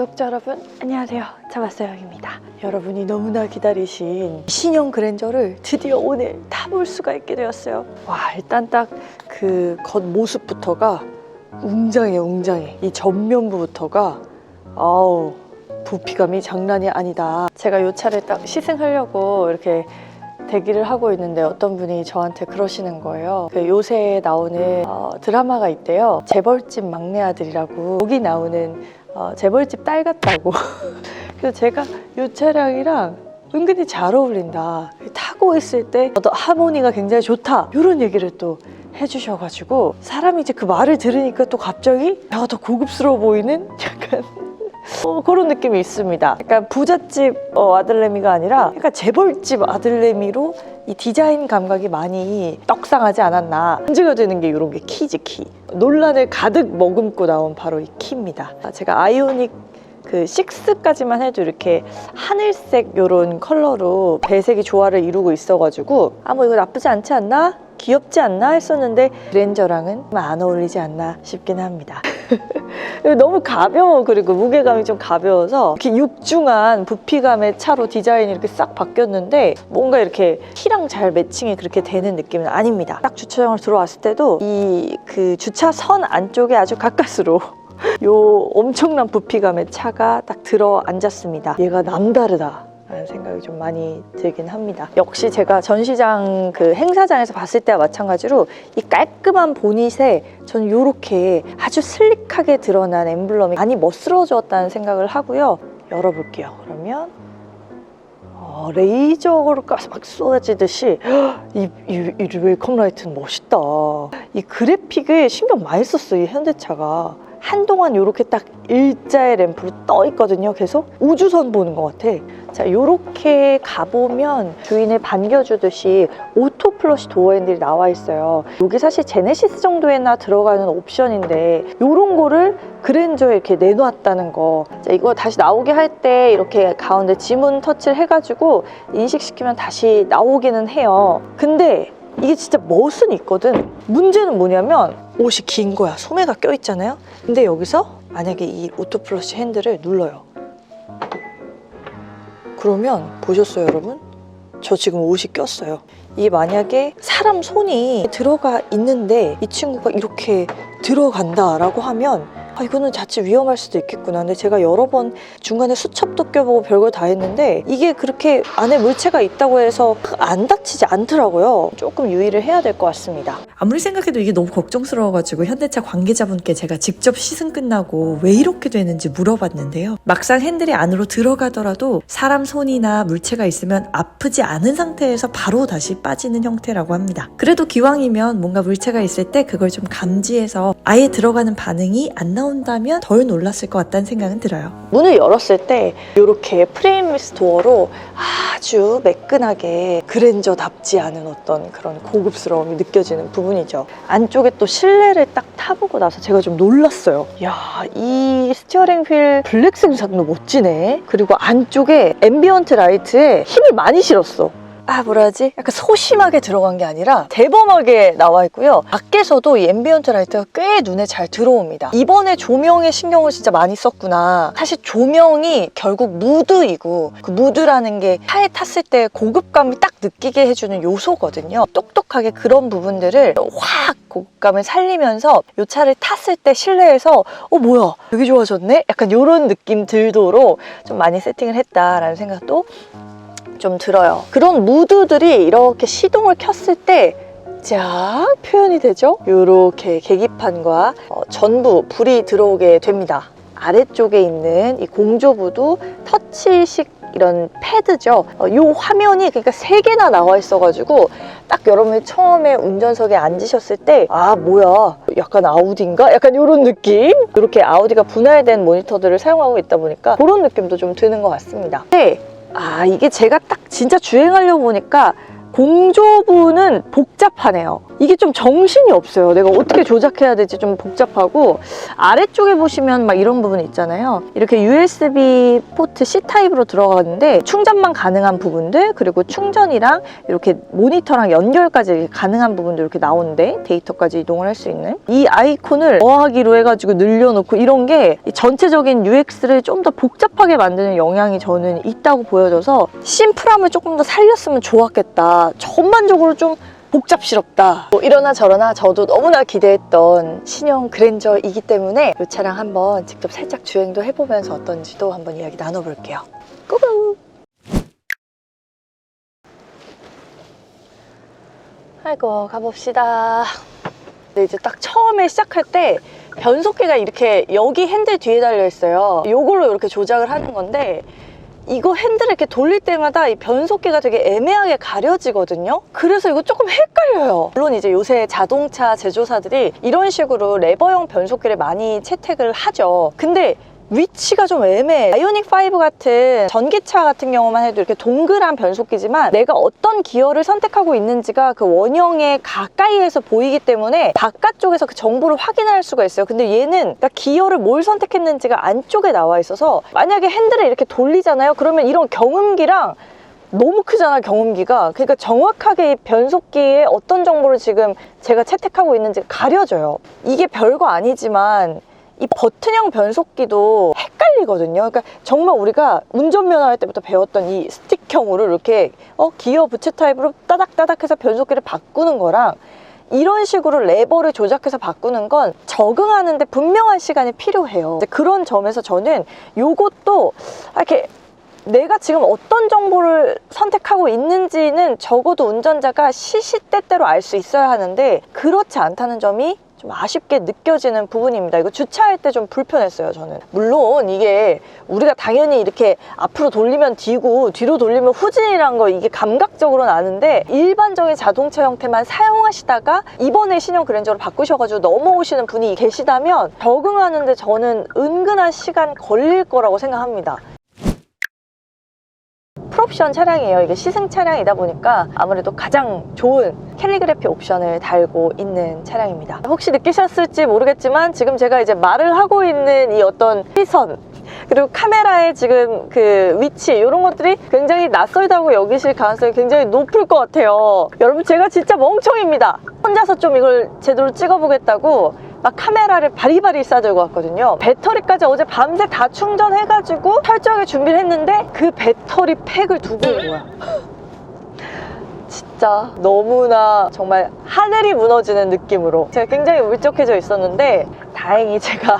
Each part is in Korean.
구독자 여러분 안녕하세요. 자바사영입니다. 여러분이 너무나 기다리신 신형 그랜저를 드디어 오늘 타볼 수가 있게 되었어요. 와, 일단 딱 그 겉모습부터가 웅장해. 이 전면부부터가 아우, 부피감이 장난이 아니다. 제가 이 차를 딱 시승하려고 이렇게 대기를 하고 있는데 어떤 분이 저한테 그러시는 거예요. 그 요새 나오는 드라마가 있대요. 재벌집 막내 아들이라고. 거기 나오는 재벌집 딸 같다고. 그래서 제가 이 차량이랑 은근히 잘 어울린다. 타고 있을 때 하모니가 굉장히 좋다. 이런 얘기를 또 해주셔가지고 사람이 이제 그 말을 들으니까 또 갑자기 더 고급스러워 보이는 약간 그런 느낌이 있습니다. 약간 부잣집 아들내미가 아니라 약간 재벌집 아들내미로 이 디자인 감각이 많이 떡상하지 않았나. 문제가 되는 게 이런 게 키지, 키. 논란을 가득 머금고 나온 바로 이 키입니다. 제가 아이오닉 그 6까지만 해도 이렇게 하늘색 이런 컬러로 배색이 조화를 이루고 있어가지고 뭐 이거 나쁘지 않지 않나? 귀엽지 않나 했었는데 그랜저랑은 안 어울리지 않나 싶긴 합니다. 너무 가벼워. 그리고 무게감이 좀 가벼워서 이렇게 육중한 부피감의 차로 디자인이 이렇게 싹 바뀌었는데 뭔가 이렇게 키랑 잘 매칭이 그렇게 되는 느낌은 아닙니다. 딱 주차장을 들어왔을 때도 이 그 주차선 안쪽에 아주 가까스로 요 엄청난 부피감의 차가 딱 들어 앉았습니다. 얘가 남다르다 라는 생각이 좀 많이 들긴 합니다. 역시 제가 전시장 그 행사장에서 봤을 때와 마찬가지로 이 깔끔한 보닛에 저는 이렇게 아주 슬릭하게 드러난 엠블럼이 많이 멋스러워졌다는 생각을 하고요. 열어볼게요. 그러면 레이저로 가스 막 쏟아지듯이 이 웰컴 라이트는 멋있다. 이 그래픽을 신경 많이 썼어요. 이 현대차가. 한동안 이렇게 딱 일자의 램프로 떠 있거든요. 계속 우주선 보는 것 같아. 자, 이렇게 가보면 주인을 반겨주듯이 오토 플러시 도어 핸들이 나와 있어요. 여기 사실 제네시스 정도에나 들어가는 옵션인데 이런 거를 그랜저에 이렇게 내놓았다는 거. 자, 이거 다시 나오게 할 때 이렇게 가운데 지문 터치를 해가지고 인식시키면 다시 나오기는 해요. 근데 이게 진짜 멋은 있거든. 문제는 뭐냐면 옷이 긴 거야. 소매가 껴있잖아요. 근데 여기서 만약에 이 오토 플러시 핸들을 눌러요. 그러면 보셨어요, 여러분? 저 지금 옷이 꼈어요. 이게 만약에 사람 손이 들어가 있는데 이 친구가 이렇게 들어간다라고 하면 이거는 자칫 위험할 수도 있겠구나. 근데 제가 여러 번 중간에 수첩도 껴보고 별걸 다 했는데 이게 그렇게 안에 물체가 있다고 해서 안 다치지 않더라고요. 조금 유의를 해야 될 것 같습니다. 아무리 생각해도 이게 너무 걱정스러워가지고 현대차 관계자분께 제가 직접 시승 끝나고 왜 이렇게 되는지 물어봤는데요. 막상 핸들이 안으로 들어가더라도 사람 손이나 물체가 있으면 아프지 않은 상태에서 바로 다시 빠지는 형태라고 합니다. 그래도 기왕이면 뭔가 물체가 있을 때 그걸 좀 감지해서 아예 들어가는 반응이 안 나온다면 덜 놀랐을 것 같다는 생각은 들어요. 문을 열었을 때 이렇게 프레임리스 도어로 아주 매끈하게 그랜저답지 않은 어떤 그런 고급스러움이 느껴지는 부분이죠. 안쪽에 또 실내를 딱 타보고 나서 제가 좀 놀랐어요. 야, 이 스티어링 휠 블랙 색상도 멋지네. 그리고 안쪽에 앰비언트 라이트에 힘을 많이 실었어. 뭐라 하지? 약간 소심하게 들어간 게 아니라 대범하게 나와 있고요. 밖에서도 이 앰비언트 라이트가 꽤 눈에 잘 들어옵니다. 이번에 조명에 신경을 진짜 많이 썼구나. 사실 조명이 결국 무드이고 그 무드라는 게 차에 탔을 때 고급감을 딱 느끼게 해주는 요소거든요. 똑똑하게 그런 부분들을 확 고급감을 살리면서 이 차를 탔을 때 실내에서 뭐야 되게 좋아졌네? 약간 이런 느낌 들도록 좀 많이 세팅을 했다라는 생각도 좀 들어요. 그런 무드들이 이렇게 시동을 켰을 때 쫙 표현이 되죠. 이렇게 계기판과 전부 불이 들어오게 됩니다. 아래쪽에 있는 이 공조부도 터치식 이런 패드죠. 이 화면이 그러니까 3개나 나와 있어가지고 딱 여러분이 처음에 운전석에 앉으셨을 때 뭐야 약간 아우디인가? 약간 이런 느낌? 이렇게 아우디가 분할된 모니터들을 사용하고 있다 보니까 그런 느낌도 좀 드는 것 같습니다. 근데 이게 제가 딱 진짜 주행하려고 보니까 공조부는 복잡하네요. 이게 좀 정신이 없어요. 내가 어떻게 조작해야 될지 좀 복잡하고, 아래쪽에 보시면 막 이런 부분 있잖아요. 이렇게 USB 포트 C타입으로 들어가는데 충전만 가능한 부분들, 그리고 충전이랑 이렇게 모니터랑 연결까지 가능한 부분들 이렇게 나오는데 데이터까지 이동을 할 수 있는 이 아이콘을 더하기로 해가지고 늘려놓고, 이런 게 전체적인 UX를 좀 더 복잡하게 만드는 영향이 저는 있다고 보여져서 심플함을 조금 더 살렸으면 좋았겠다. 전반적으로 좀 복잡스럽다. 뭐 이러나 저러나 저도 너무나 기대했던 신형 그랜저이기 때문에 이 차량 한번 직접 살짝 주행도 해보면서 어떤지도 한번 이야기 나눠볼게요. 고고! 아이고, 가봅시다. 근데 이제 딱 처음에 시작할 때 변속기가 이렇게 여기 핸들 뒤에 달려 있어요. 이걸로 이렇게 조작을 하는 건데, 이거 핸들을 이렇게 돌릴 때마다 이 변속기가 되게 애매하게 가려지거든요. 그래서 이거 조금 헷갈려요. 물론 이제 요새 자동차 제조사들이 이런 식으로 레버형 변속기를 많이 채택을 하죠. 근데 위치가 좀 애매해. 아이오닉5 같은 전기차 같은 경우만 해도 이렇게 동그란 변속기지만 내가 어떤 기어를 선택하고 있는지가 그 원형에 가까이에서 보이기 때문에 바깥쪽에서 그 정보를 확인할 수가 있어요. 근데 얘는 그러니까 기어를 뭘 선택했는지가 안쪽에 나와 있어서, 만약에 핸들을 이렇게 돌리잖아요. 그러면 이런 경운기랑 너무 크잖아, 경운기가. 그러니까 정확하게 이 변속기에 어떤 정보를 지금 제가 채택하고 있는지가 가려져요. 이게 별거 아니지만 이 버튼형 변속기도 헷갈리거든요. 그러니까 정말 우리가 운전면허 할 때부터 배웠던 이 스틱형으로 이렇게 기어 부채 타입으로 따닥따닥 해서 변속기를 바꾸는 거랑 이런 식으로 레버를 조작해서 바꾸는 건 적응하는데 분명한 시간이 필요해요. 그런 점에서 저는 요것도 이렇게 내가 지금 어떤 정보를 선택하고 있는지는 적어도 운전자가 시시때때로 알 수 있어야 하는데 그렇지 않다는 점이 좀 아쉽게 느껴지는 부분입니다. 이거 주차할 때 좀 불편했어요, 저는. 물론 이게 우리가 당연히 이렇게 앞으로 돌리면 D고 뒤로 돌리면 후진이란 거 이게 감각적으로는 아는데, 일반적인 자동차 형태만 사용하시다가 이번에 신형 그랜저로 바꾸셔가지고 넘어오시는 분이 계시다면 적응하는데 저는 은근한 시간 걸릴 거라고 생각합니다. 풀옵션 차량이에요. 이게 시승 차량이다 보니까 아무래도 가장 좋은 캘리그래피 옵션을 달고 있는 차량입니다. 혹시 느끼셨을지 모르겠지만 지금 제가 이제 말을 하고 있는 이 어떤 시선, 그리고 카메라의 지금 그 위치, 이런 것들이 굉장히 낯설다고 여기실 가능성이 굉장히 높을 것 같아요. 여러분, 제가 진짜 멍청입니다. 혼자서 좀 이걸 제대로 찍어보겠다고 막 카메라를 바리바리 싸들고 왔거든요. 배터리까지 어제 밤새 다 충전해가지고 철저하게 준비를 했는데 그 배터리 팩을 두고 온 거야. 진짜 너무나 정말 하늘이 무너지는 느낌으로 제가 굉장히 울적해져 있었는데, 다행히 제가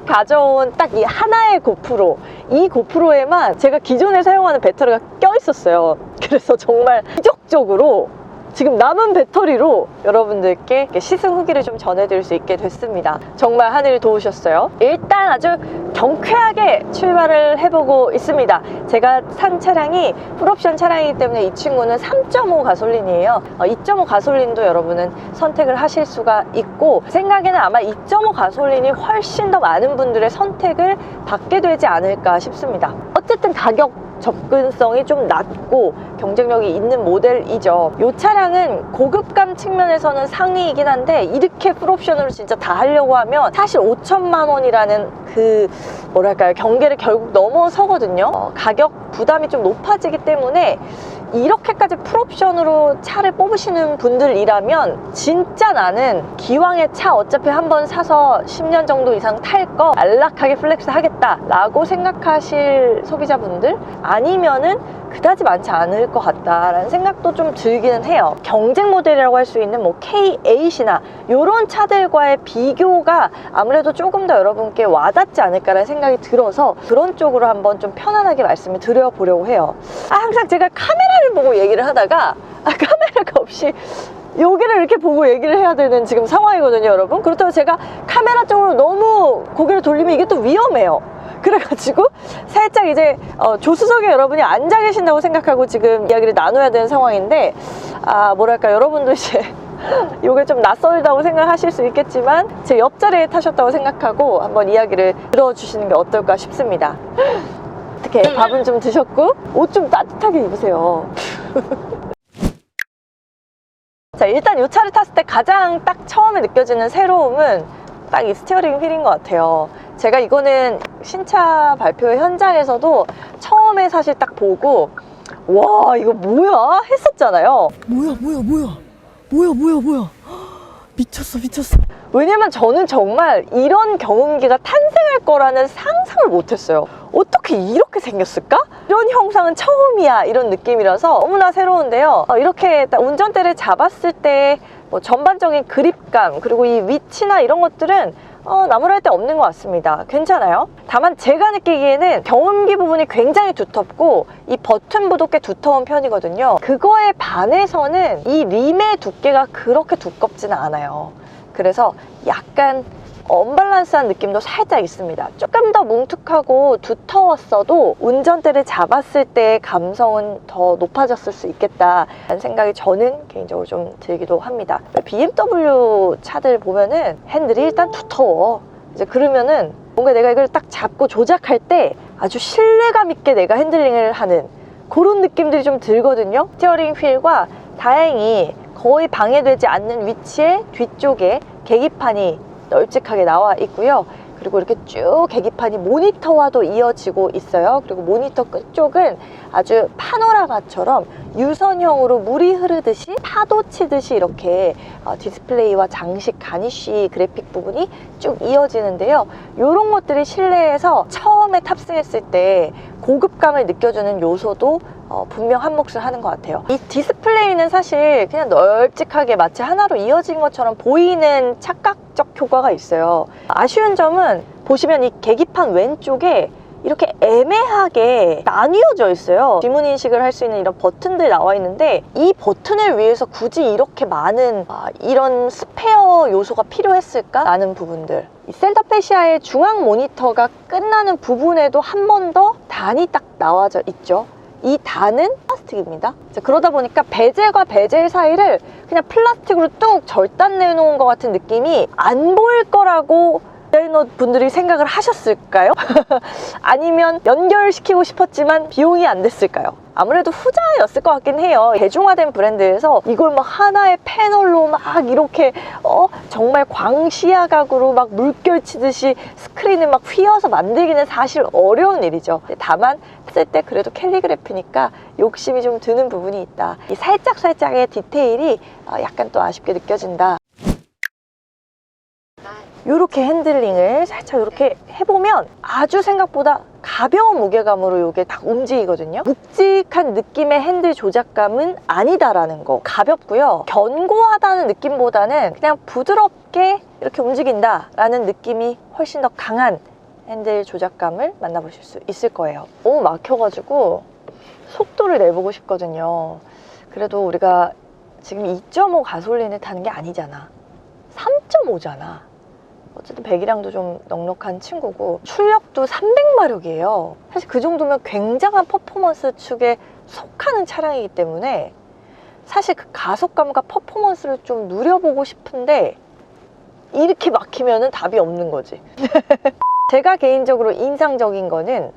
가져온 딱 이 하나의 고프로, 이 고프로에만 제가 기존에 사용하는 배터리가 껴 있었어요. 그래서 정말 기적적으로 지금 남은 배터리로 여러분들께 시승 후기를 좀 전해드릴 수 있게 됐습니다. 정말 하늘이 도우셨어요. 일단 아주 경쾌하게 출발을 해보고 있습니다. 제가 산 차량이 풀옵션 차량이기 때문에 이 친구는 3.5 가솔린이에요. 2.5 가솔린도 여러분은 선택을 하실 수가 있고, 생각에는 아마 2.5 가솔린이 훨씬 더 많은 분들의 선택을 받게 되지 않을까 싶습니다. 어쨌든 가격 접근성이 좀 낮고 경쟁력이 있는 모델이죠. 이 차량은 고급감 측면에서는 상위이긴 한데, 이렇게 풀옵션으로 진짜 다 하려고 하면 사실 5천만 원이라는 그 뭐랄까요, 경계를 결국 넘어서거든요. 가격 부담이 좀 높아지기 때문에 이렇게까지 풀옵션으로 차를 뽑으시는 분들이라면 진짜 나는 기왕에 차 어차피 한번 사서 10년 정도 이상 탈 거 안락하게 플렉스 하겠다 라고 생각하실 소비자분들, 아니면은 그다지 많지 않을 것 같다라는 생각도 좀 들기는 해요. 경쟁 모델이라고 할 수 있는 뭐 K8이나 이런 차들과의 비교가 아무래도 조금 더 여러분께 와닿지 않을까라는 생각이 들어서 그런 쪽으로 한번 좀 편안하게 말씀을 드려보려고 해요. 항상 제가 카메라를 보고 얘기를 하다가 카메라가 없이 여기를 이렇게 보고 얘기를 해야 되는 지금 상황이거든요, 여러분. 그렇다고 제가 카메라 쪽으로 너무 고개를 돌리면 이게 또 위험해요. 그래가지고 살짝 이제 조수석에 여러분이 앉아 계신다고 생각하고 지금 이야기를 나눠야 되는 상황인데, 뭐랄까, 여러분도 이제 이게 좀 낯설다고 생각하실 수 있겠지만 제 옆자리에 타셨다고 생각하고 한번 이야기를 들어주시는 게 어떨까 싶습니다. 어떻게 밥은 좀 드셨고 옷 좀 따뜻하게 입으세요. 자, 일단 이 차를 탔을 때 가장 딱 처음에 느껴지는 새로움은 딱 이 스티어링 휠인 것 같아요. 제가 이거는 신차 발표 현장에서도 처음에 사실 딱 보고 와 이거 뭐야 했었잖아요. 뭐야 미쳤어. 왜냐면 저는 정말 이런 경운기가 탄생할 거라는 상상을 못했어요. 어떻게 이렇게 생겼을까? 이런 형상은 처음이야 이런 느낌이라서 너무나 새로운데요. 이렇게 딱 운전대를 잡았을 때 뭐 전반적인 그립감 그리고 이 위치나 이런 것들은 나무랄 데 없는 것 같습니다. 괜찮아요. 다만 제가 느끼기에는 경운기 부분이 굉장히 두텁고 이 버튼부도 꽤 두터운 편이거든요. 그거에 반해서는 이 림의 두께가 그렇게 두껍지는 않아요. 그래서 약간 언밸런스한 느낌도 살짝 있습니다. 조금 더 뭉툭하고 두터웠어도 운전대를 잡았을 때의 감성은 더 높아졌을 수 있겠다라는 생각이 저는 개인적으로 좀 들기도 합니다. BMW 차들 보면은 핸들이 일단 두터워. 이제 그러면은 뭔가 내가 이걸 딱 잡고 조작할 때 아주 신뢰감 있게 내가 핸들링을 하는 그런 느낌들이 좀 들거든요. 스티어링 휠과 다행히 거의 방해되지 않는 위치에 뒤쪽에 계기판이 널찍하게 나와 있고요. 그리고 이렇게 쭉 계기판이 모니터와도 이어지고 있어요. 그리고 모니터 끝쪽은 아주 파노라마처럼 유선형으로 물이 흐르듯이 파도 치듯이 이렇게 디스플레이와 장식 가니쉬 그래픽 부분이 쭉 이어지는데요. 이런 것들이 실내에서 처음에 탑승했을 때 고급감을 느껴주는 요소도 분명 한 몫을 하는 것 같아요. 이 디스플레이는 사실 그냥 널찍하게 마치 하나로 이어진 것처럼 보이는 착각적 효과가 있어요. 아쉬운 점은 보시면 이 계기판 왼쪽에 이렇게 애매하게 나뉘어져 있어요. 지문 인식을 할 수 있는 이런 버튼들 나와 있는데 이 버튼을 위해서 굳이 이렇게 많은 이런 스페어 요소가 필요했을까? 라는 부분들. 이 셀다페시아의 중앙 모니터가 끝나는 부분에도 한 번 더 단이 딱 나와져 있죠. 이 단은 플라스틱입니다. 그러다 보니까 베젤과 베젤 사이를 그냥 플라스틱으로 뚝 절단 내놓은 것 같은 느낌이 안 보일 거라고 디자이너 분들이 생각을 하셨을까요? 아니면 연결시키고 싶었지만 비용이 안 됐을까요? 아무래도 후자였을 것 같긴 해요. 대중화된 브랜드에서 이걸 막 하나의 패널로 막 이렇게 정말 광시야각으로 막 물결 치듯이 스크린을 막 휘어서 만들기는 사실 어려운 일이죠. 다만 쓸 때 그래도 캘리그래피니까 욕심이 좀 드는 부분이 있다. 이 살짝살짝의 디테일이 약간 또 아쉽게 느껴진다. 이렇게 핸들링을 살짝 이렇게 해보면 아주 생각보다 가벼운 무게감으로 이게 딱 움직이거든요. 묵직한 느낌의 핸들 조작감은 아니다라는 거. 가볍고요. 견고하다는 느낌보다는 그냥 부드럽게 이렇게 움직인다라는 느낌이 훨씬 더 강한 핸들 조작감을 만나보실 수 있을 거예요. 너무 막혀가지고 속도를 내보고 싶거든요. 그래도 우리가 지금 2.5 가솔린을 타는 게 아니잖아. 3.5잖아. 어쨌든 배기량도 좀 넉넉한 친구고 출력도 300마력이에요. 사실 그 정도면 굉장한 퍼포먼스 축에 속하는 차량이기 때문에 사실 그 가속감과 퍼포먼스를 좀 누려보고 싶은데 이렇게 막히면은 답이 없는 거지. 제가 개인적으로 인상적인 거는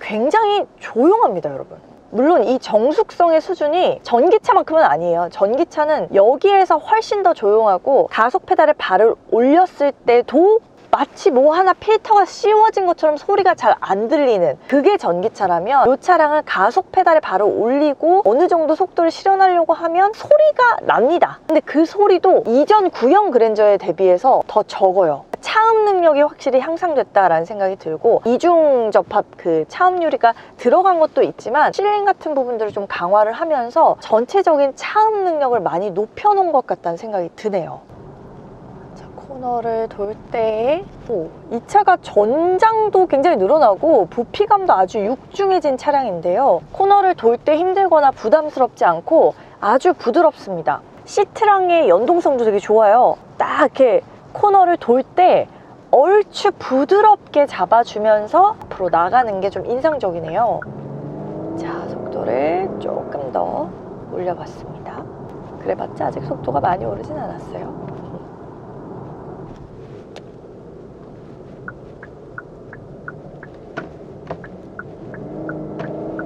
굉장히 조용합니다, 여러분. 물론 이 정숙성의 수준이 전기차만큼은 아니에요. 전기차는 여기에서 훨씬 더 조용하고 가속 페달에 발을 올렸을 때도 마치 뭐 하나 필터가 씌워진 것처럼 소리가 잘 안 들리는 그게 전기차라면 이 차량은 가속 페달에 발을 올리고 어느 정도 속도를 실현하려고 하면 소리가 납니다. 근데 그 소리도 이전 구형 그랜저에 대비해서 더 적어요. 차음 능력이 확실히 향상됐다라는 생각이 들고 이중 접합 그 차음 유리가 들어간 것도 있지만 실링 같은 부분들을 좀 강화를 하면서 전체적인 차음 능력을 많이 높여놓은 것 같다는 생각이 드네요. 자, 코너를 돌 때 이 차가 전장도 굉장히 늘어나고 부피감도 아주 육중해진 차량인데요. 코너를 돌 때 힘들거나 부담스럽지 않고 아주 부드럽습니다. 시트랑의 연동성도 되게 좋아요. 딱 이렇게 코너를 돌 때 얼추 부드럽게 잡아주면서 앞으로 나가는 게 좀 인상적이네요. 자, 속도를 조금 더 올려봤습니다. 그래봤자 아직 속도가 많이 오르진 않았어요.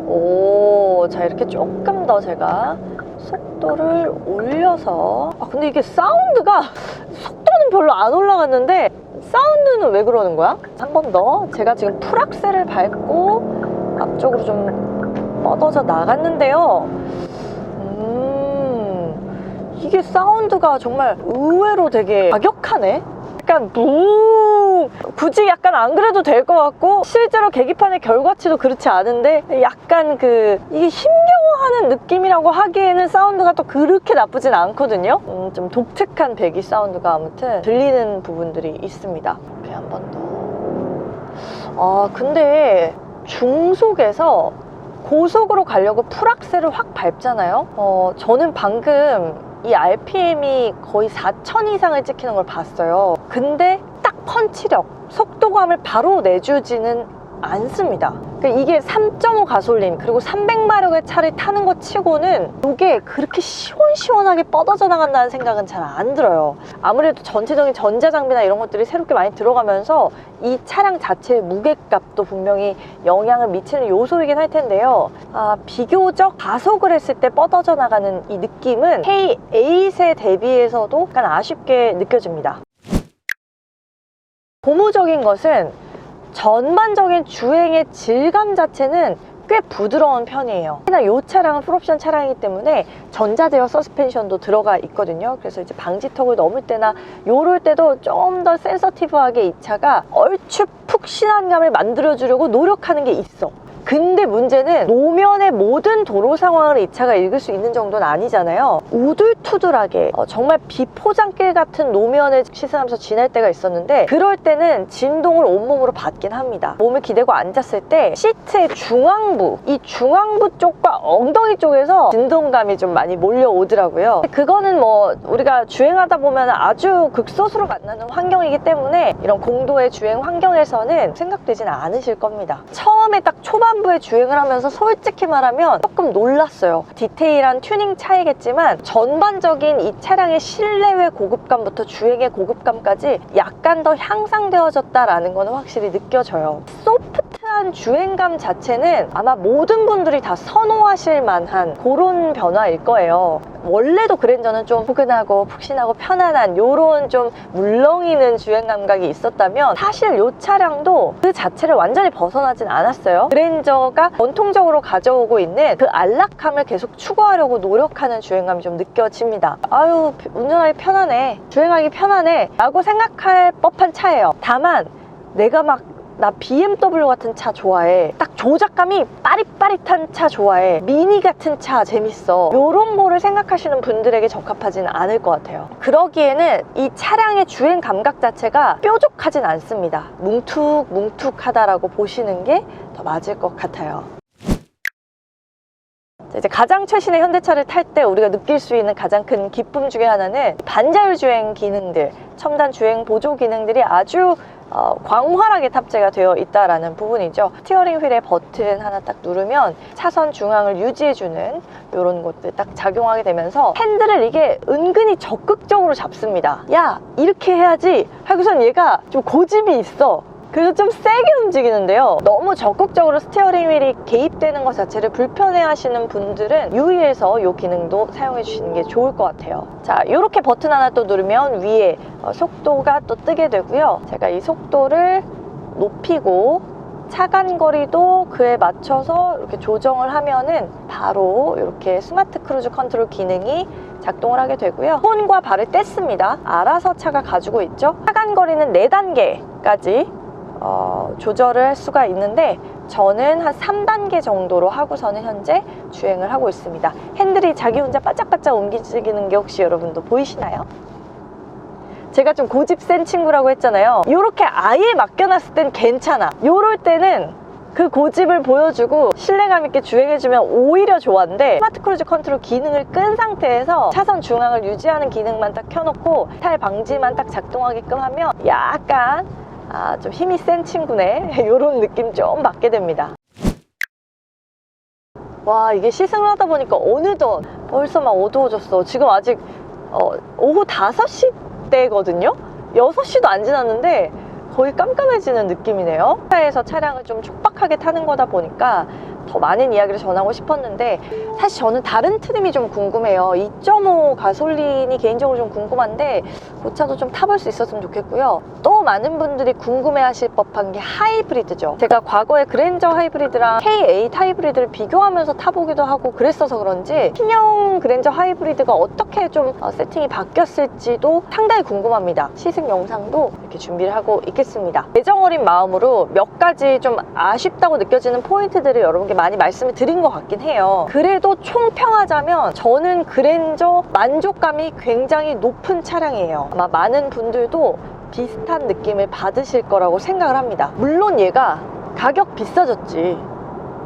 오, 자 이렇게 조금 더 제가 속도를 올려서 근데 이게 사운드가 속도는 별로 안 올라갔는데 사운드는 왜 그러는 거야? 한 번 더. 제가 지금 풀악셀을 밟고 앞쪽으로 좀 뻗어져 나갔는데요. 이게 사운드가 정말 의외로 되게 과격하네. 약간 굳이 약간 안 그래도 될 것 같고 실제로 계기판의 결과치도 그렇지 않은데 약간 이게 힘겨워하는 느낌이라고 하기에는 사운드가 또 그렇게 나쁘진 않거든요. 좀 독특한 배기 사운드가 아무튼 들리는 부분들이 있습니다. 이렇게 한 번 더. 근데 중속에서 고속으로 가려고 풀악셀을 확 밟잖아요. 저는 방금 이 RPM이 거의 4000 이상을 찍히는 걸 봤어요. 근데 딱 펀치력, 속도감을 바로 내주지는 않습니다. 그러니까 이게 3.5 가솔린 그리고 300마력의 차를 타는 것 치고는 이게 그렇게 시원시원하게 뻗어져 나간다는 생각은 잘 안 들어요. 아무래도 전체적인 전자장비나 이런 것들이 새롭게 많이 들어가면서 이 차량 자체의 무게값도 분명히 영향을 미치는 요소이긴 할 텐데요. 비교적 가속을 했을 때 뻗어져 나가는 이 느낌은 K8에 대비해서도 약간 아쉽게 느껴집니다. 고무적인 것은 전반적인 주행의 질감 자체는 꽤 부드러운 편이에요. 특히나 이 차량은 풀옵션 차량이기 때문에 전자제어 서스펜션도 들어가 있거든요. 그래서 이제 방지턱을 넘을 때나 요럴 때도 좀 더 센서티브하게 이 차가 얼추 푹신한 감을 만들어주려고 노력하는 게 있어. 근데 문제는 노면의 모든 도로 상황을 이 차가 읽을 수 있는 정도는 아니잖아요. 우둘투둘하게 정말 비포장길 같은 노면을 시승하면서 지날 때가 있었는데 그럴 때는 진동을 온몸으로 받긴 합니다. 몸을 기대고 앉았을 때 시트의 중앙부, 이 중앙부 쪽과 엉덩이 쪽에서 진동감이 좀 많이 몰려오더라고요. 그거는 뭐 우리가 주행하다 보면 아주 극소수로 만나는 환경이기 때문에 이런 공도의 주행 환경에서는 생각되지는 않으실 겁니다. 처음에 딱 초반부에 주행을 하면서 솔직히 말하면 조금 놀랐어요. 디테일한 튜닝 차이겠지만 전반적인 이 차량의 실내외 고급감부터 주행의 고급감까지 약간 더 향상되어졌다라는 건 확실히 느껴져요. 소프트한 주행감 자체는 아마 모든 분들이 다 선호하실 만한 그런 변화일 거예요. 원래도 그랜저는 좀 포근하고 푹신하고 편안한 요런 좀 물렁이는 주행 감각이 있었다면 사실 이 차량도 그 자체를 완전히 벗어나진 않았어요. 그랜저가 전통적으로 가져오고 있는 그 안락함을 계속 추구하려고 노력하는 주행감이 좀 느껴집니다. 아유, 운전하기 편하네, 주행하기 편하네 라고 생각할 법한 차예요. 다만 내가 나 BMW 같은 차 좋아해, 딱 조작감이 빠릿빠릿한 차 좋아해, 미니 같은 차 재밌어, 요런 거를 생각하시는 분들에게 적합하지는 않을 것 같아요. 그러기에는 이 차량의 주행 감각 자체가 뾰족하진 않습니다. 뭉툭뭉툭하다라고 보시는 게 더 맞을 것 같아요. 이제 가장 최신의 현대차를 탈 때 우리가 느낄 수 있는 가장 큰 기쁨 중에 하나는 반자율 주행 기능들, 첨단 주행 보조 기능들이 아주 광활하게 탑재가 되어 있다라는 부분이죠. 스티어링 휠의 버튼 하나 딱 누르면 차선 중앙을 유지해주는 이런 것들 딱 작용하게 되면서 핸들을 이게 은근히 적극적으로 잡습니다. 야, 이렇게 해야지 하고선 얘가 좀 고집이 있어. 그래서 좀 세게 움직이는데요. 너무 적극적으로 스티어링 휠이 개입되는 것 자체를 불편해 하시는 분들은 유의해서 이 기능도 사용해 주시는 게 좋을 것 같아요. 자, 이렇게 버튼 하나 또 누르면 위에 속도가 또 뜨게 되고요. 제가 이 속도를 높이고 차간거리도 그에 맞춰서 이렇게 조정을 하면은 바로 이렇게 스마트 크루즈 컨트롤 기능이 작동을 하게 되고요. 손과 발을 뗐습니다. 알아서 차가 가지고 있죠. 차간거리는 4단계까지 조절을 할 수가 있는데 저는 한 3단계 정도로 하고서는 현재 주행을 하고 있습니다. 핸들이 자기 혼자 바짝바짝 움직이는 게 혹시 여러분도 보이시나요? 제가 좀 고집 센 친구라고 했잖아요. 이렇게 아예 맡겨놨을 땐 괜찮아. 요럴 때는 그 고집을 보여주고 신뢰감 있게 주행해주면 오히려 좋았는데 스마트 크루즈 컨트롤 기능을 끈 상태에서 차선 중앙을 유지하는 기능만 딱 켜놓고 탈 방지만 딱 작동하게끔 하면 약간 좀 힘이 센 친구네 이런 느낌 좀 받게 됩니다. 와, 이게 시승을 하다 보니까 어느덧 벌써 막 어두워졌어. 지금 아직 오후 5시 때거든요. 6시도 안 지났는데 거의 깜깜해지는 느낌이네요. 차에서 차량을 좀 촉박하게 타는 거다 보니까 더 많은 이야기를 전하고 싶었는데 사실 저는 다른 트림이 좀 궁금해요. 2.5 가솔린이 개인적으로 좀 궁금한데 그 차도 좀 타볼 수 있었으면 좋겠고요. 또 많은 분들이 궁금해하실 법한 게 하이브리드죠. 제가 과거에 그랜저 하이브리드랑 K8 하이브리드를 비교하면서 타보기도 하고 그랬어서 그런지 신형 그랜저 하이브리드가 어떻게 좀 세팅이 바뀌었을지도 상당히 궁금합니다. 시승 영상도 이렇게 준비를 하고 있겠습니다. 애정 어린 마음으로 몇 가지 좀 아쉽다고 느껴지는 포인트들을 여러분께 많이 말씀을 드린 것 같긴 해요. 그래도 총평하자면 저는 그랜저 만족감이 굉장히 높은 차량이에요. 아마 많은 분들도 비슷한 느낌을 받으실 거라고 생각을 합니다. 물론 얘가 가격 비싸졌지.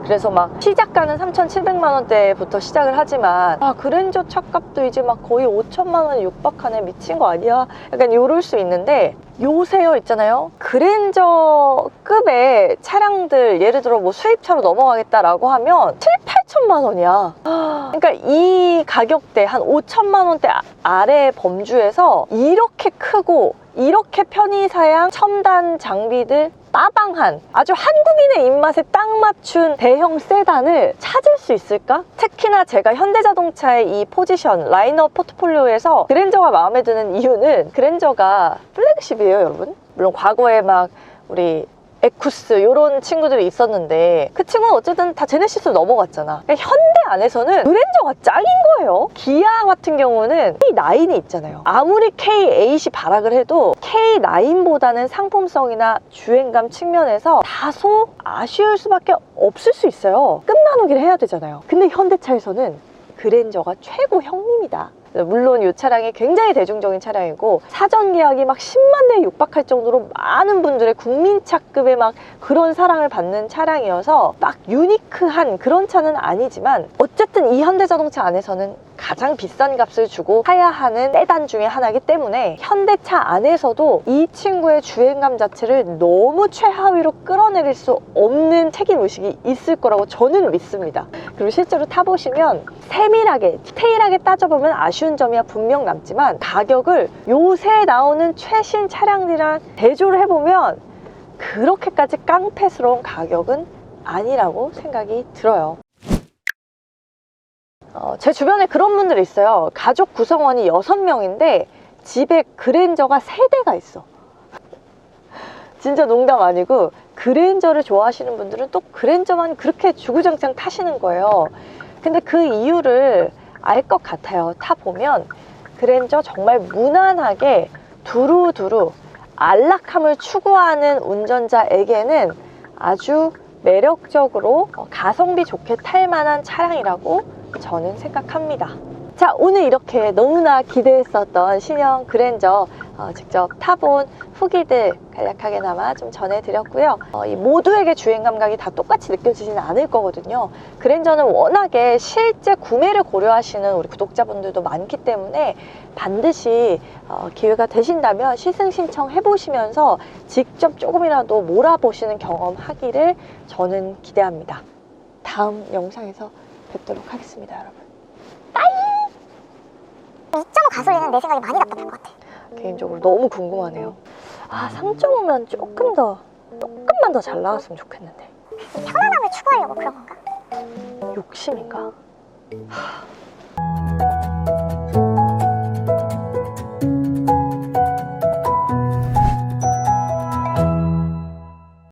그래서 막 시작가는 3,700만 원대부터 시작을 하지만 그랜저 차값도 이제 막 거의 5천만 원에 육박하네, 미친 거 아니야? 약간 이럴 수 있는데 요새요 있잖아요, 그랜저급의 차량들 예를 들어 뭐 수입차로 넘어가겠다라고 하면 7,8천만 원이야. 그러니까 이 가격대 한 5천만 원대 아래 범주에서 이렇게 크고 이렇게 편의사양 첨단 장비들 빠방한 아주 한국인의 입맛에 딱 맞춘 대형 세단을 찾을 수 있을까? 특히나 제가 현대자동차의 이 포지션, 라인업 포트폴리오에서 그랜저가 마음에 드는 이유는 그랜저가 플래그십이에요, 여러분. 물론 과거에 막 우리 에쿠스 이런 친구들이 있었는데 그 친구는 어쨌든 다 제네시스로 넘어갔잖아. 그러니까 현대 안에서는 그랜저가 짱인 거예요. 기아 같은 경우는 K9이 있잖아요. 아무리 K8이 발악을 해도 K9보다는 상품성이나 주행감 측면에서 다소 아쉬울 수밖에 없을 수 있어요. 끝나누기를 해야 되잖아요. 근데 현대차에서는 그랜저가 최고 형님이다. 물론 이 차량이 굉장히 대중적인 차량이고 사전 계약이 막 10만 대에 육박할 정도로 많은 분들의 국민차급의 막 그런 사랑을 받는 차량이어서 막 유니크한 그런 차는 아니지만 어쨌든 이 현대자동차 안에서는 가장 비싼 값을 주고 사야 하는 세단 중에 하나이기 때문에 현대차 안에서도 이 친구의 주행감 자체를 너무 최하위로 끌어내릴 수 없는 책임의식이 있을 거라고 저는 믿습니다. 그리고 실제로 타보시면 세밀하게 디테일하게 따져보면 아쉬운 점이야 분명 남지만 가격을 요새 나오는 최신 차량들이랑 대조를 해보면 그렇게까지 깡패스러운 가격은 아니라고 생각이 들어요. 제 주변에 그런 분들이 있어요. 가족 구성원이 6명인데 집에 그랜저가 3대가 있어. 진짜 농담 아니고 그랜저를 좋아하시는 분들은 또 그랜저만 그렇게 주구장창 타시는 거예요. 근데 그 이유를 알 것 같아요. 타보면 그랜저 정말 무난하게 두루두루 안락함을 추구하는 운전자에게는 아주 매력적으로 가성비 좋게 탈 만한 차량이라고 저는 생각합니다. 자, 오늘 이렇게 너무나 기대했었던 신형 그랜저 직접 타본 후기들 간략하게나마 좀 전해드렸고요. 이 모두에게 주행 감각이 다 똑같이 느껴지지는 않을 거거든요. 그랜저는 워낙에 실제 구매를 고려하시는 우리 구독자분들도 많기 때문에 반드시 기회가 되신다면 시승 신청해 보시면서 직접 조금이라도 몰아보시는 경험 하기를 저는 기대합니다. 다음 영상에서 뵙도록 하겠습니다, 여러분. 2.5 가솔린은 내 생각에 많이 답답할 것 같아. 개인적으로 너무 궁금하네요. 3.5면 조금만 더 잘 나왔으면 좋겠는데. 편안함을 추구하려고 그런 건가? 욕심인가?